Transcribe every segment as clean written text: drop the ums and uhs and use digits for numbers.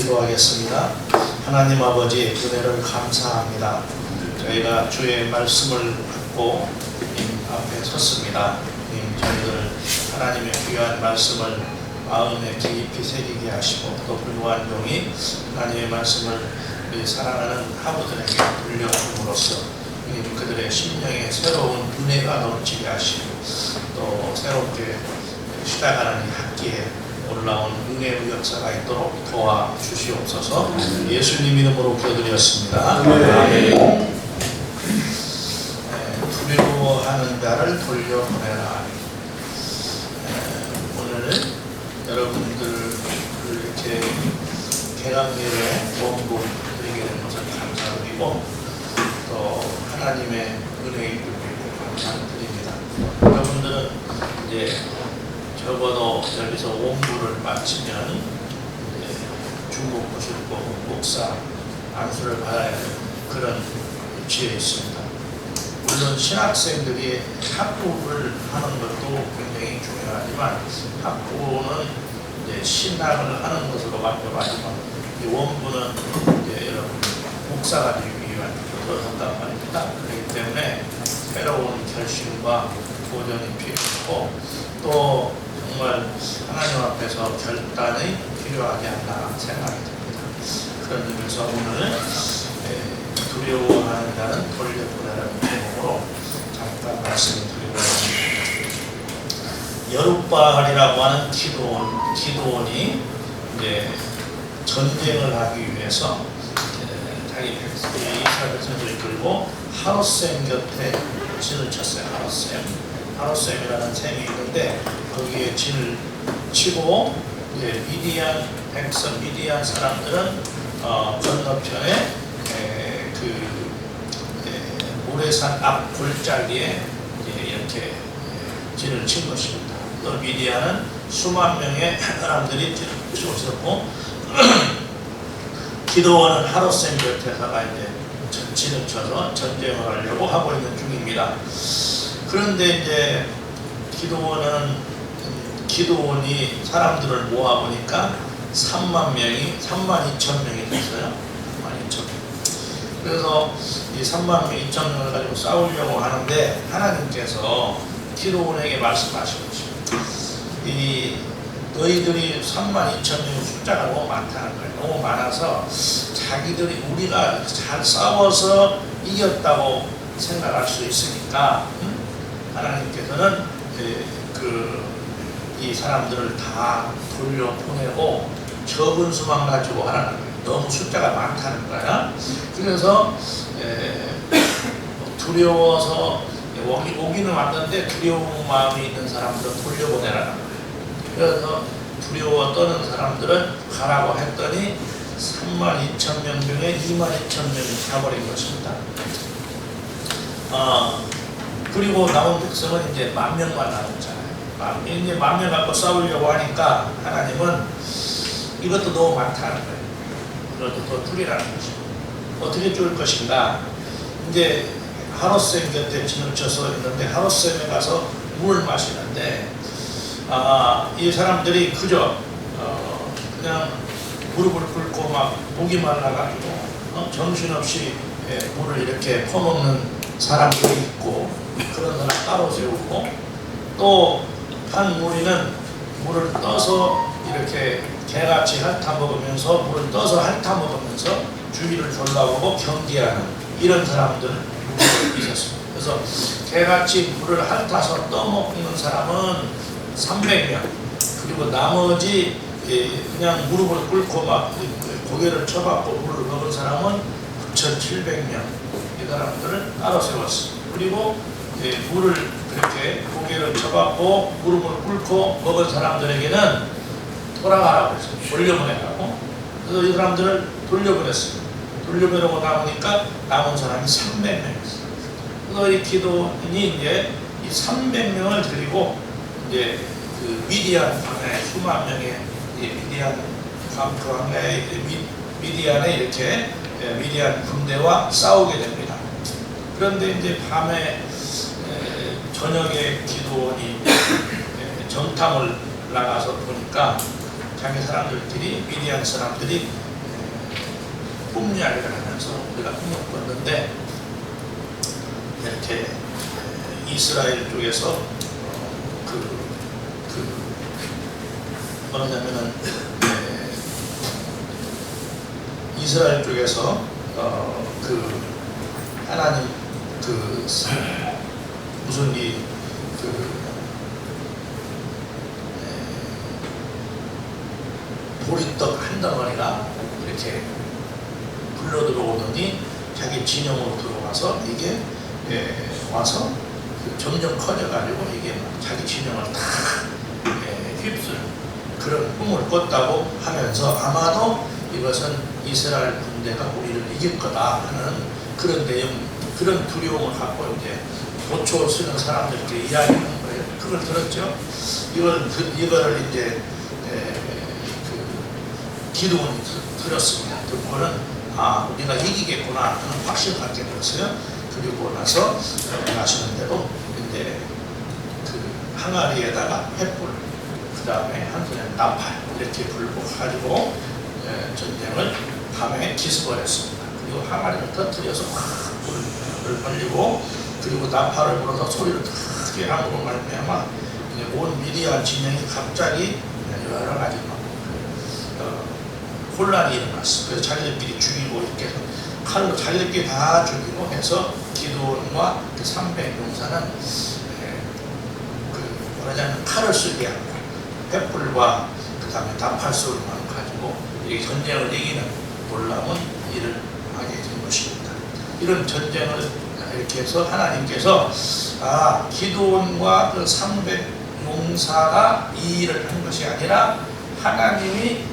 기도하겠습니다. 하나님 아버지, 은혜를 감사합니다. 저희가 주의 말씀을 듣고 님 앞에 섰습니다. 저희들 하나님의 귀한 말씀을 마음에 깊이 새기게 하시고, 또 불구한 종이 하나님의 말씀을 우리 사랑하는 하부들에게 들려줌으로써 그들의 심령에 새로운 은혜가 넘치게 하시고, 또 새롭게 시작하는 이 학기에 올라온 은혜의 역사가 있도록 도와주시옵소서. 예수님 이름으로 기도드렸습니다. 아멘. 두려워하는 자를 돌려보내라. 오늘 여러분들 이렇게 개강일에 원고 드리게 된 것을 감사드리고, 또 하나님의 은혜에 감사드립니다. 여러분들은 이제 적어도 여기서 원고를 마치면 중국 고실고 목사 안수를 받아야 하는 그런 위치에 있습니다. 물론 신학생들이 학부를 하는 것도 굉장히 중요하지만, 학부는 이제 신학을 하는 것으로 맡겨가지고, 이 원부는 이제 여러분 목사가 되기 위한 그런단 말입니다. 그렇기 때문에 새로운 결심과 도전이 필요하고, 또 정말 하나님 앞에서 결단이 필요하지 않나 생각이 듭니다. 그런 의미에서 오늘 두려워하는 자는 돌려보내라는 제목으로 잠깐 말씀드리고 있습니다. 여룻바알이라고 하는 기드온이 이제 전쟁을 하기 위해서 자기 이스라엘 백성들을 끌고 하롯셈 곁에 진을 쳤어요. 하롯셈이라는 셈이 있는데, 거기에 진을 치고 미디안 백성, 미디안 사람들은 건너편에 모래산 앞 골짜기에 이렇게 진을 친 것입니다. 또 미디안은 수만 명의 사람들이 진을 치고 있었고, 기드온은 하롯셈 곁에다가 이제 진을 쳐서 전쟁을 하려고 하고 있는 중입니다. 그런데 이제 기드온이 사람들을 모아보니까 3만 2천 명이 됐어요. 3만 2천 명. 그래서 이 3만 2천 명을 가지고 싸우려고 하는데, 하나님께서 기드온에게 말씀하신 것입니다. 이 너희들이 3만 2천 명의 숫자가 너무 많다는 거예요. 너무 많아서 자기들이 우리가 잘 싸워서 이겼다고 생각할 수 있으니까, 하나님께서는 이 사람들을 다 돌려보내고 적은 수만 가지고 하라는 거예요. 너무 숫자가 많다는 거야. 그래서 두려워서 오기는 왔는데 두려운 마음이 있는 사람들은 돌려보내라는 거예요. 그래서 두려워 떠는 사람들은 가라고 했더니 3만 2천 명 중에 2만 2천 명이 가버린 것입니다. 그리고 남은 백성은 이제 10,000명만 남았잖아요. 이제 10,000명 갖고 싸우려고 하니까 하나님은 이것도 너무 많다는 거예요. 이것도 더 줄이라는 거죠. 어떻게 줄일 것인가? 이제 하롯셈 곁에 진을 쳐서 있는데, 하롯셈에 가서 물을 마시는데, 이 사람들이 그저 그냥 무릎을 꿇고 막 목이 말라가지고 정신없이 물을 이렇게 퍼먹는 사람들이 있고, 그런 사람 따로 세우고, 또 한 무리는 물을 떠서 이렇게 개같이 핥아먹으면서, 물을 떠서 핥아먹으면서 주위를 돌아보고 경계하는 이런 사람들 있었습니다. 그래서 개같이 물을 핥아서 떠먹는 사람은 300명, 그리고 나머지 그냥 무릎을 꿇고 막 고개를 쳐박고 물을 먹은 사람은 9,700명, 이 사람들을 따로 세웠습니다. 그리고 물을 그렇게 고개를 쳐박고 무릎을 꿇고 먹은 사람들에게는 돌아가라고 했어요. 돌려보내라고. 그래서 이 사람들을 돌려보냈습니다. 돌려보내고 나오니까 남은 사람이 300명이었어요. 그래서 이 기드온이 이제 이 300명을 데리고 이제 그 미디안 광야에 수만 명의 미디안 광야에 미디안에 이렇게 미디안 군대와 싸우게 됩니다. 그런데 이제 밤에 저녁에 기드온이 정탐을 나가서 보니까 자기 사람들끼리, 미디안 사람들이 꿈 이야기를 하면서 우리가 꿈을 꿨는데, 이렇게 이스라엘 쪽에서 뭐냐면은 이스라엘 쪽에서 하나님 무슨 보리떡 한 덩어리가 이렇게 불러 들어오더니 자기 진영으로 들어와서 이게 와서 점점 커져가지고 이게 자기 진영을 다 휩쓸 그런 꿈을 꿨다고 하면서, 아마도 이것은 이스라엘 군대가 우리를 이길 거다 하는 그런 내용, 그런 두려움을 갖고 이제 도초 쓰는 사람들끼리 이야기하는 거예요. 그걸 들었죠. 이거를 이제 기도원이 들었습니다. 듣고는 우리가 이기겠구나 하는 확신을 갖게 되었어요. 그리고 나서 아시는 대로 이제 항아리에다가 횃불, 그 다음에 한 손에 나팔 이렇게 불고 가지고 전쟁을 밤에 기습을했습니다. 그리고 항아리를 터뜨려서 막 불을 벌리고, 그리고 나팔을 불어서 소리를 크게 함으로 말미암아 온 미디안 진영이 갑자기 여러 가지 혼란이 일어났어. 그래서 자기들끼리 죽이고 이렇게 해서 칼로 자기들끼리 다 죽이고 해서 기드온과 300용사는 뭐라냐면 칼을 쓰게 한 거야. 횃불과 그 다음에 나팔 소리만 가지고 이 전쟁을 이기는 놀라운 일을 하게 된 것입니다. 이런 전쟁을 이렇게 해서 하나님께서 기드온과 300용사가 이 일을 한 것이 아니라 하나님이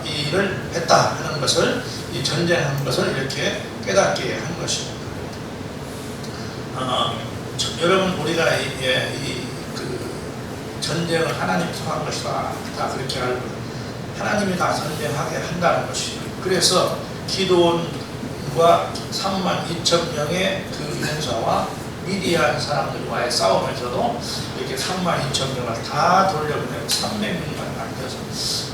이 일을 했다 하는 것을, 이 전쟁한 것을 이렇게 깨닫게 한 것입니다. 여러분, 우리가 전쟁을 하나님께서 한 것이다, 다 그렇게 알고 하나님이 다 전쟁하게 한다는 것이죠. 그래서 기드온과 32,000명의 그 용사와 미디안 사람들과의 싸움에서도 이렇게 32,000명을 다 돌려보내고 300명만 남겨서,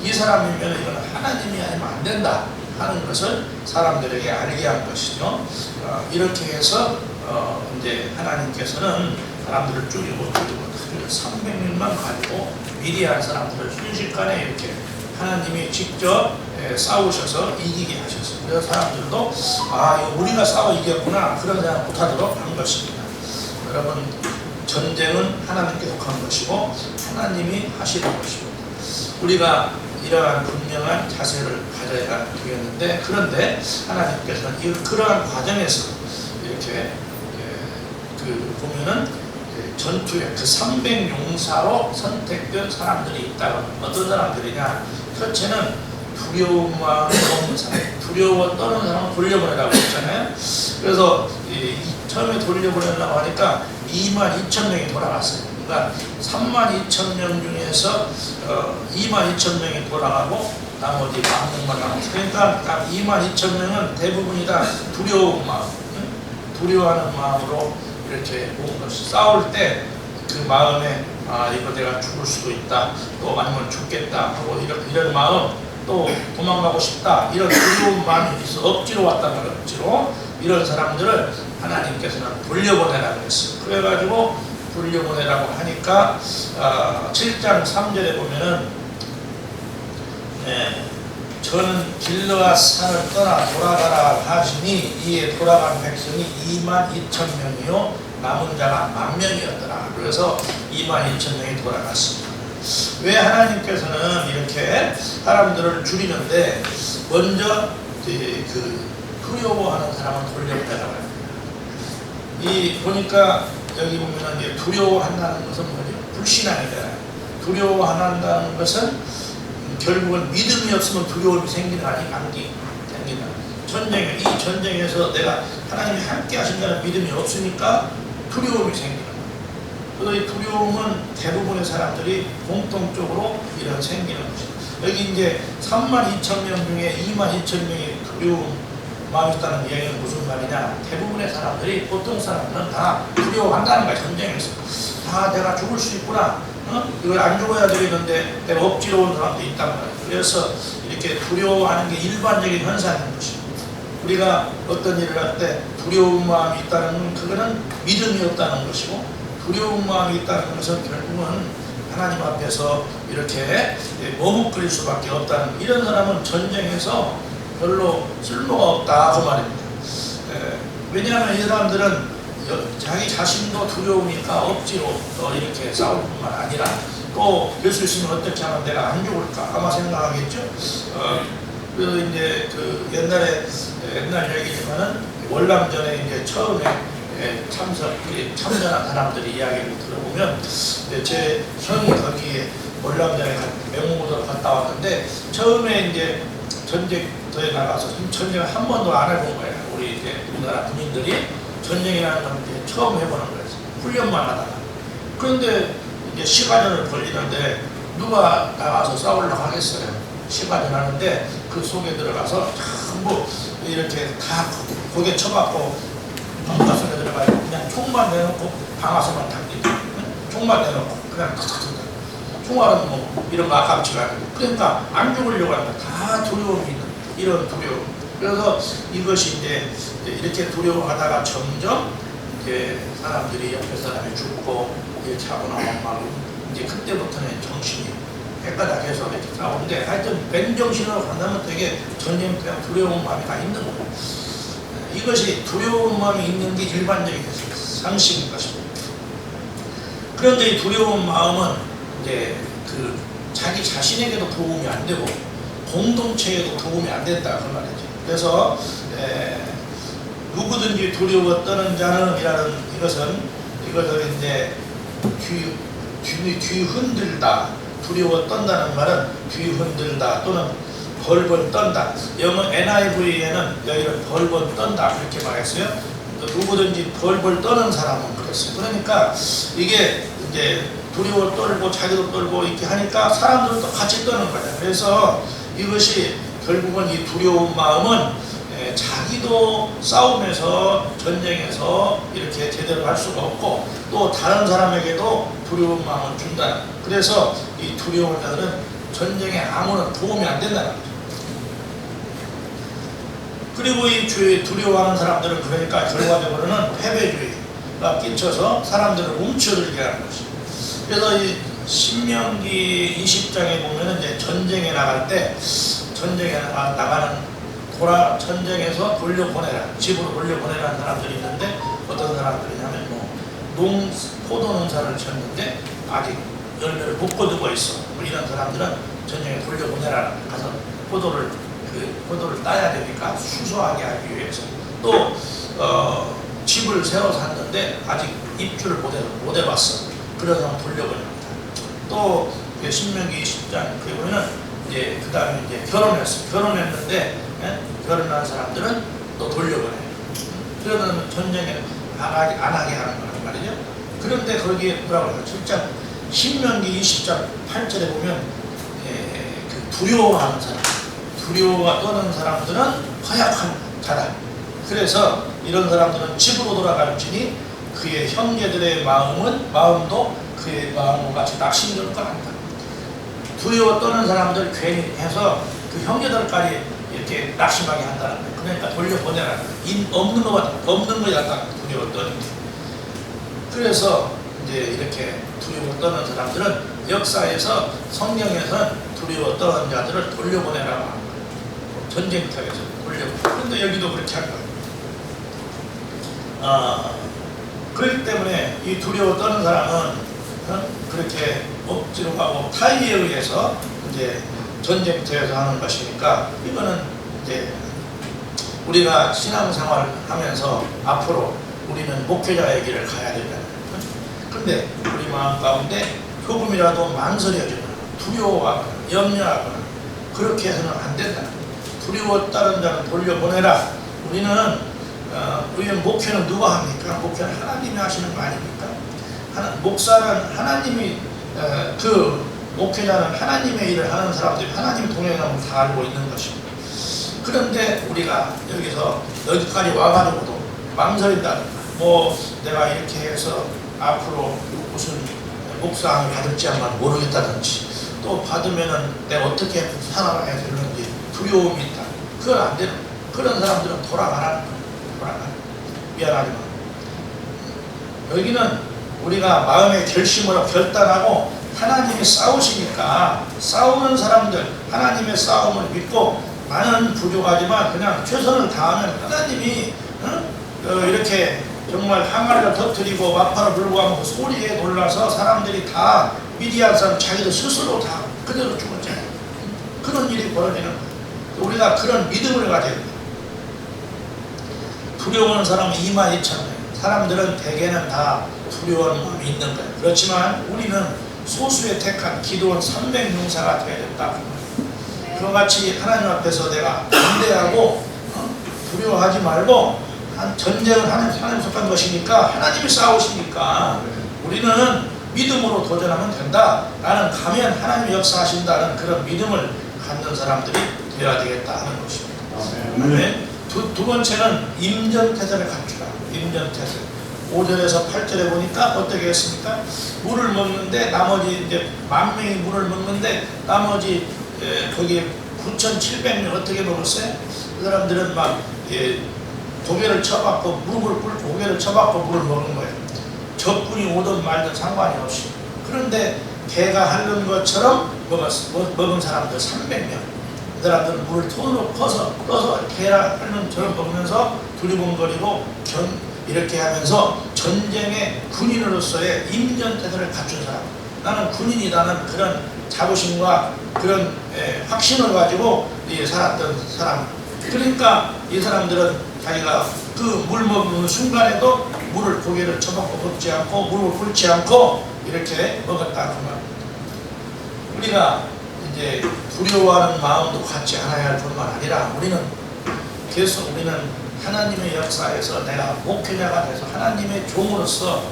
이 사람이면 이건 하나님이 아니면 안 된다 하는 것을 사람들에게 알게 한 것이죠. 이렇게 해서 이제 하나님께서는 사람들을 죽이고 300명만 가지고 미디안 사람들을 순식간에 이렇게 하나님이 직접 싸우셔서 이기게 하셨어요. 그래서 사람들도 이거 우리가 싸워 이겼구나 그런 생각 못하도록 한 것입니다. 여러분, 전쟁은 하나님께 속한 것이고 하나님이 하시는 것입니다. 우리가 이러한 분명한 자세를 가져야 되겠는데, 그런데 하나님께서는 그러한 과정에서 이렇게 보면은 전투에 300용사로 선택된 사람들이 있다고. 어떤 사람들이냐? 첫째는 두려움 마음이 없는 사람, 두려워 떠는 사람을 돌려보내라고 했잖아요. 그래서 처음에 돌려보내려고 하니까 22,000명이 돌아갔어요. 그러니까 32,000명 중에서 22,000명이 돌아가고 나머지 10,000명만 남았어요. 그러니까 딱 22,000명은 대부분이 다 두려운 마음, 두려워하는 마음으로 이렇게 온 것이, 싸울 때 그 마음에 이거 내가 죽을 수도 있다, 또 아니면 죽겠다 하고 이런 마음, 또 도망가고 싶다 이런 두려운 마음이 있어 억지로 왔단 말이에요. 억지로. 이런 사람들을 하나님께서는 돌려보내라고 했어요. 그래가지고 돌려보내라고 하니까 7장 3절에 보면은 저는 길르앗 산을 떠나 돌아가라 하시니 이에 돌아간 백성이 22,000명이요 남은 자가 10,000명이었더라. 그래서 22,000명이 돌아갔습니다. 왜 하나님께서는 이렇게 사람들을 줄이는데 먼저 두려워하는 사람을 돌려보내라고 합니다. 보니까 여기 보면 이제 두려워한다는 것은 뭐죠? 불신앙이잖아요. 두려워한다는 것은 결국은 믿음이 없으면 두려움이 생기는 아니 감기 생기는. 이 전쟁에서 내가 하나님이 함께 하신다는 믿음이 없으니까 두려움이 생기는 거예요. 그래서 이 두려움은 대부분의 사람들이 공통적으로 이런 생기는 것입니다. 여기 이제 32,000명 중에 22,000명이 두려움 마음이 있다는 이야기는 무슨 말이냐? 대부분의 사람들이, 보통 사람들은 다 두려워한다는 거야. 전쟁에서 내가 죽을 수 있구나, 이걸 안 죽어야 되겠는데 내가 억지로 온 사람도 있단 말이야. 그래서 이렇게 두려워하는 게 일반적인 현상인 것입니다. 우리가 어떤 일을 할 때 두려운 마음이 있다는 건 그거는 믿음이 없다는 것이고, 두려운 마음이 있다는 것은 결국은 하나님 앞에서 이렇게 머뭇거릴 수밖에 없다는, 이런 사람은 전쟁에서 별로 쓸모가 없다 그 말입니다. 왜냐하면 이 사람들은 자기 자신도 두려우니까 억지로 이렇게 싸울 뿐만 아니라 또 그럴 수 있으면 어떻게 하면 내가 안 죽을까 아마 생각하겠죠. 이제 그 옛날 얘기지만은 월남전에 이제 처음에 참전한 사람들이 이야기를 들어보면, 제 형이 거기에 월남전에 명무부대로 갔다 왔는데, 처음에 이제 전쟁터에 나가서 전쟁을 한 번도 안 해본 거예요. 우리 이제 우리나라 군인들이 전쟁이라는 건 이제 처음 해보는 거예요. 훈련만 하다가. 그런데 이제 시간을 걸리는데 누가 나가서 싸우려고 하겠어요. 시간을 하는데 그 속에 들어가서 전부 이렇게 다 고개 쳐갖고 방아선에 들어가요. 그냥 총만 내놓고 방아선만 당기고, 총만 내놓고 그냥 탁탁탁. 총알은 뭐 이런 거 아깝지가 않고, 그러니까 안 죽으려고 하는 거 다 두려움이 있는, 이런 두려움. 그래서 이것이 이제 이렇게 두려워하다가 점점 이제 사람들이 옆에 사람이 죽고 이렇게 하고 나면 막 이제 그때부터는 정신이 헷갈려서 이렇게 싸우는데, 하여튼 맨정신으로 간다면 되게 전쟁터에 두려운 마음이 다 있는 거예요. 이것이 두려운 마음이 있는 게 일반적인 상식인 것입니다. 그런데 이 두려운 마음은 이제 그 자기 자신에게도 도움이 안 되고 공동체에도 도움이 안 된다 그 말이죠. 그래서 누구든지 두려워 떠는 자는 이라는 이것을 이제 뒤 흔들다, 두려워 떤다는 말은 뒤 흔들다 또는 벌벌 떤다. 영어 NIV에는 여기를 벌벌 떤다 이렇게 말했어요. 누구든지 벌벌 떠는 사람은 그랬어요. 그러니까 이게 이제 두려워 떨고 자기도 떨고 이렇게 하니까 사람들도 같이 떠는 거예요. 그래서 이것이 결국은 이 두려운 마음은 자기도 싸움에서 전쟁에서 이렇게 제대로 할 수가 없고 또 다른 사람에게도 두려운 마음을 준다. 그래서 이 두려운 자들은 전쟁에 아무런 도움이 안 된다는 거죠. 그리고 이 두려워하는 사람들은 그러니까 결과적으로는 패배주의가 끼쳐서 사람들을 움츠러들게 하는 것이죠. 그래서 이 신명기 20장에 보면은 이제 전쟁에 나갈 때 전쟁에 나가는 전쟁에서 돌려보내라, 집으로 돌려보내라는 사람들이 있는데, 어떤 사람들이냐면 포도 농사를 지었는데 아직 열매를 못 거두고 있어. 이런 사람들은 전쟁에 돌려보내라, 가서 포도를 따야 되니까 수소하게 하기 위해서. 또 집을 새로 샀는데 아직 입주를 못 해봤어. 그래서 돌려보냅니다. 또 신명기 20장 그에 보면은 이제 그 다음에 이제 결혼했는데 결혼한 사람들은 또 돌려보내요. 그러면 전쟁에 안 하게 하는 거란 말이죠. 그런데 거기에 뭐라고 해요? 진짜 신명기 20장 8절에 보면 그 두려워하는 사람, 두려워가 떠는 사람들은 허약한 자다. 그래서 이런 사람들은 집으로 돌아갈지니 그의 형제들의 마음도 그의 마음과 같이 낙심될 것 같다. 두려워 떠는 사람들 괜히 해서 그 형제들까지 이렇게 낙심하게 한다는 거예요. 그러니까 돌려보내라는 거예요. 없는 거 약간 두려워 떠는 거예요. 그래서 이제 이렇게 두려워 떠는 사람들은 역사에서 성경에서는 두려워 떠는 자들을 돌려보내라고 하는 거예요. 전쟁터에서 돌려보내. 그런데 여기도 그렇게 한 거예요. 그렇기 때문에 이 두려워 떠는 사람은 그렇게 억지로 하고 타의에 의해서 이제 전쟁터에서 하는 것이니까, 이거는 이제 우리가 신앙생활을 하면서 앞으로 우리는 목회자의 길을 가야 되잖아요. 근데 우리 마음 가운데 조금이라도 망설여지거나 두려워하거나 염려하거나 그렇게 해서는 안 된다. 두려워 따른 자는 돌려보내라. 우리는 목회는 누가 합니까? 목회는 하나님이 하시는 거 아닙니까? 목사는 하나님이, 그 목회자는 하나님의 일을 하는 사람들이 하나님이 동행하면 다 알고 있는 것입니다. 그런데 우리가 여기까지 와가지고도 망설인다. 내가 이렇게 해서 앞으로 무슨 목사함을 받을지 한번 모르겠다든지, 또 받으면은 내가 어떻게 살아가야 되는지 두려움이 있다. 그건 안 되는 거예요. 그런 사람들은 돌아가라. 미안하지만 여기는 우리가 마음의 결심으로 결단하고 하나님이 싸우시니까 싸우는 사람들, 하나님의 싸움을 믿고 나는 부족하지만 그냥 최선을 다하면 하나님이 이렇게 정말 항아리를 터뜨리고 마파를 불고 하면 그 소리에 놀라서 사람들이 다 미디안 사람 자기들 스스로 다 그대로 죽었잖아요. 그런 일이 벌어지는 거예요. 우리가 그런 믿음을 가져야 돼요. 두려워하는 사람은 22,000명. 사람들은 대개는 다 두려워하는 마음이 있는 거예요. 그렇지만 우리는 소수의 택한 기도원 300용사가 되어야 된다. 그와 같이 하나님 앞에서 내가 반대하고 두려워하지 말고 전쟁은 하나님 속한 것이니까 하나님이 싸우시니까 우리는 믿음으로 도전하면 된다. 나는 가면 하나님이 역사하신다는 그런 믿음을 갖는 사람들이 되어야 되겠다 하는 것입니다. 두 번째는 임전태세를 갖추라. 임전태세. 5절에서 8절에 보니까 어떻게 했습니까? 물을 먹는데 나머지 이제 10,000명이 물을 먹는데 나머지 거기 9,700명 어떻게 먹었어요? 그 사람들은 막 고개를 쳐박고 무릎을 꿇고 고개를 쳐박고 물을 먹은 거예요. 적군이 오든 말든 상관이 없이. 그런데 개가 핥는 것처럼 먹은 사람들 300명. 그 사람들은 물을 손으로 떠서 개라 핥는 처럼 먹으면서 두리번거리고 이렇게 하면서 전쟁의 군인으로서의 임전태세를 갖춘 사람. 나는 군인이라는 그런 자부심과 그런 확신을 가지고 살았던 사람. 그러니까 이 사람들은 자기가 그 물 먹는 순간에도 물을 고개를 쳐박고 먹지 않고 물을 꿇지 않고 이렇게 먹었다 그 말. 우리가 이제 두려워하는 마음도 갖지 않아야 할 뿐만 아니라 우리는 계속 하나님의 역사에서 내가 목회자가 돼서 하나님의 종으로서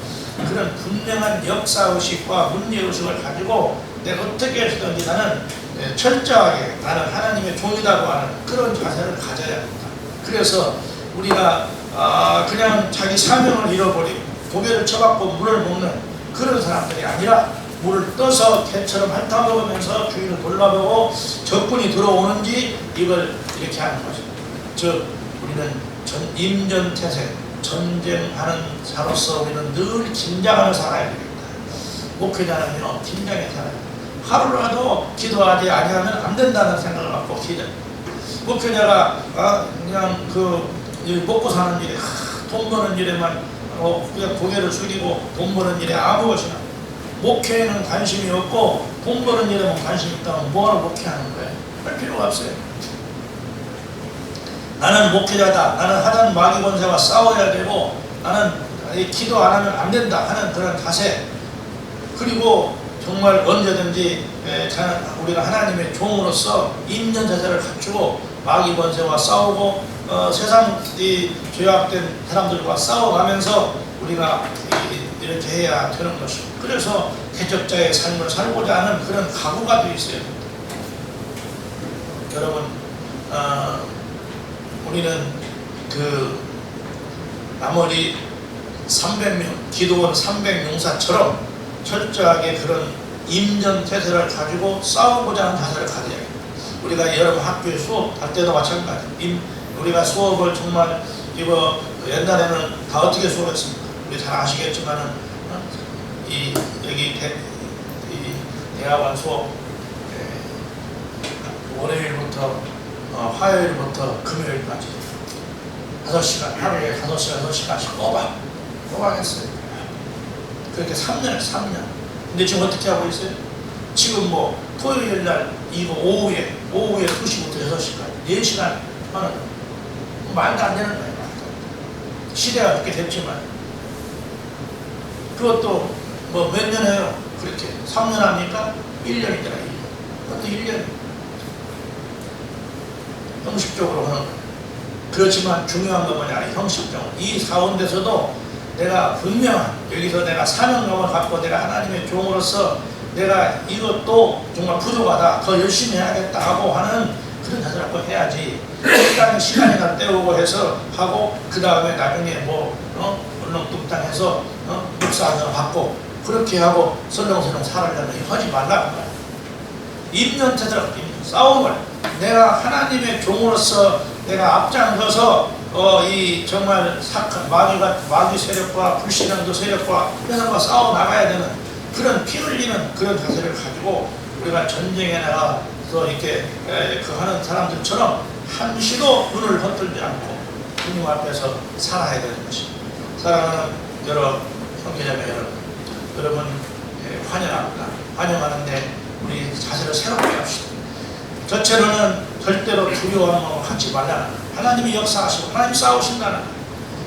그런 분명한 역사의식과 문제의식을 가지고 내가 어떻게 해서든지 나는 철저하게 나는 하나님의 종이라고 하는 그런 자세를 가져야 합니다. 그래서 우리가 그냥 자기 사명을 잃어버리고 고개를 쳐박고 물을 먹는 그런 사람들이 아니라 물을 떠서 개처럼 핥아먹으면서 주위를 돌아보고 적군이 들어오는지 이걸 이렇게 하는 것입니다. 즉 우리는 임전태세, 전쟁하는 자로서 우리는 늘 긴장하며 살아야 되겠다. 목회자는요, 긴장해 살아야 됩니다. 하루라도 기도하지 아니하면 안 된다는 생각을 갖고 기도. 목회자가 그냥 먹고 사는 일에 돈 버는 일에만 그냥 고개를 숙이고 돈 버는 일에 아무것이나 목회에는 관심이 없고 돈 버는 일에만 관심이 있다면 뭐하러 목회하는 거예요? 할 필요가 없어요. 나는 목회자다. 나는 하단 마귀 권세와 싸워야 되고 나는 기도 안 하면 안 된다 하는 그런 자세. 그리고 정말 언제든지 우리가 하나님의 종으로서 임전태세를 갖추고 마귀 권세와 싸우고 세상 죄악된 사람들과 싸워가면서 우리가 이렇게 해야 되는 것이고 그래서 대적자의 삶을 살고자 하는 그런 각오가 되어 있어야 됩니다. 여러분 우리는 나머지 300명 기도원 300용사처럼 철저하게 그런 임전태세를 가지고 싸우고자 하는 자세를 가져야 합니다. 우리가 여러분 학교에 수업할 때도 마찬가지. 우리가 수업을 정말 옛날에는 다 어떻게 수업했습니까? 우리 잘 아시겠지만은 여기 대학원 수업 월요일부터 화요일부터 금요일까지 5시간 하루에 5시간 6시간씩 꼬박 했어요. 그렇게 3년. 근데 지금 어떻게 하고 있어요? 지금 토요일날 이거 오후에 2시부터 6시까지 4시간 하는 말도 안 되는 거예요. 시대가 그렇게 됐지만 그것도 몇 년 해요. 그렇게 3년 합니까? 1년이더라. 1년. 그것도 1년 형식적으로 하는 거예요. 그렇지만 중요한 건 뭐냐? 형식적으로 이 가운데서도 내가 분명한 여기서 내가 사명감을 갖고 내가 하나님의 종으로서 내가 이것도 정말 부족하다 더 열심히 해야겠다 하고 하는 그런 자세를 갖고 해야지 시간이나 때우고 해서 하고 그 다음에 나중에 얼렁뚱땅해서 목사하자 받고 그렇게 하고 설렁설렁 살아가려면 하지 말라는 거야. 임전태세를 싸움을 내가 하나님의 종으로서 내가 앞장서서 이 정말 사악한 마귀 세력과 불신앙도 세력과 이런 싸워 나가야 되는 그런 피 흘리는 그런 자세를 가지고 우리가 전쟁에 나가서 이렇게 그 하는 사람들처럼 한시도 눈을 헛들지 않고 주님 앞에서 살아야 되는 것입니다. 사랑하는 여러 형제자매 여러분 환영합니다. 환영하는데 우리 자세를 새롭게 합시다. 저체로는 절대로 두려워하는 마음을 갖지 말라는 하나님이 역사하시고 하나님 싸우신다는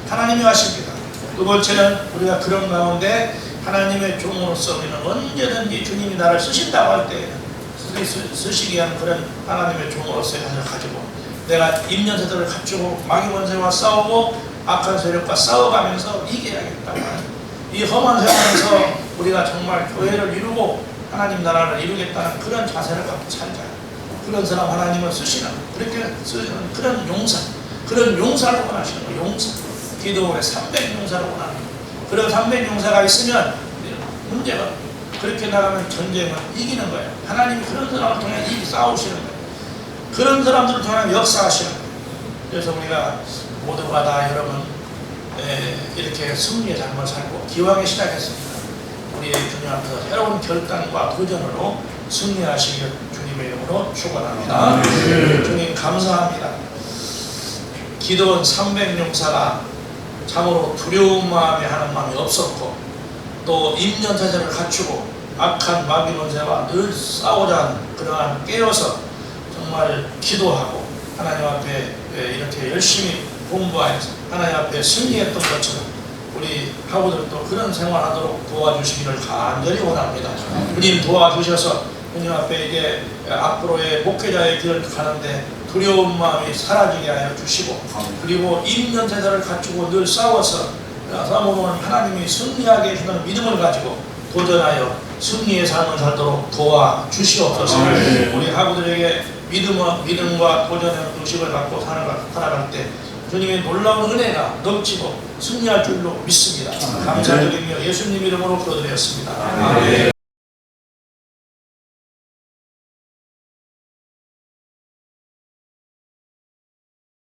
하나님이 하십니다. 두 번째는 우리가 그런 가운데 하나님의 종으로서 우리는 언제든지 주님이 나를 쓰신다고 할 때 쓰시기 위한 그런 하나님의 종으로서의 자세를 가지고 내가 임년세대를 갖추고 마귀 권세와 싸우고 악한 세력과 싸워가면서 이겨야겠다. 이 험한 세상에서 우리가 정말 교회를 이루고 하나님 나라를 이루겠다는 그런 자세를 갖고 살자. 그런 사람 하나님은 쓰시는 그렇게 쓰시는 그런 용사, 그런 용사를 원하시는 거예요. 용사. 기도원에 300용사를 원하는 거예요. 그런 300용사가 있으면 문제가 그렇게 나가면 전쟁은 이기는 거예요. 하나님이 그런 사람을 통해 싸우시는 거예요. 그런 사람들을 통해 역사하시는 거예요. 그래서 우리가 모두가 다 여러분 이렇게 승리의 삶을 살고 기왕에 시작했습니다. 우리 주님 앞에서 새로운 결단과 도전으로 승리하시길 주님의 이름으로 축원합니다. 주님 감사합니다. 기도원 300용사가 참으로 두려운 마음에 하는 마음이 없었고 또 임년사제를 갖추고 악한 마귀 권세와 늘 싸우자 하는 그러한 깨어서 정말 기도하고 하나님 앞에 이렇게 열심히 공부하여서 하나님 앞에 승리했던 것처럼 우리 하고들도 그런 생활하도록 도와주시기를 간절히 원합니다. 주님 도와주셔서 주님 앞에 이제 앞으로의 목회자의 길을 가는데 두려운 마음이 사라지게 하여 주시고 그리고 임년세대를 갖추고 늘 싸워서 싸움으로는 하나님이 승리하게 해주는 믿음을 가지고 도전하여 승리의 삶을 살도록 도와주시옵소서. 우리 하고들에게 믿음과 도전의 의식을 갖고 살아갈 때 주님의 놀라운 은혜가 넘치고 승리할 줄로 믿습니다. 감사드리며 예수님 이름으로 기도드렸습니다.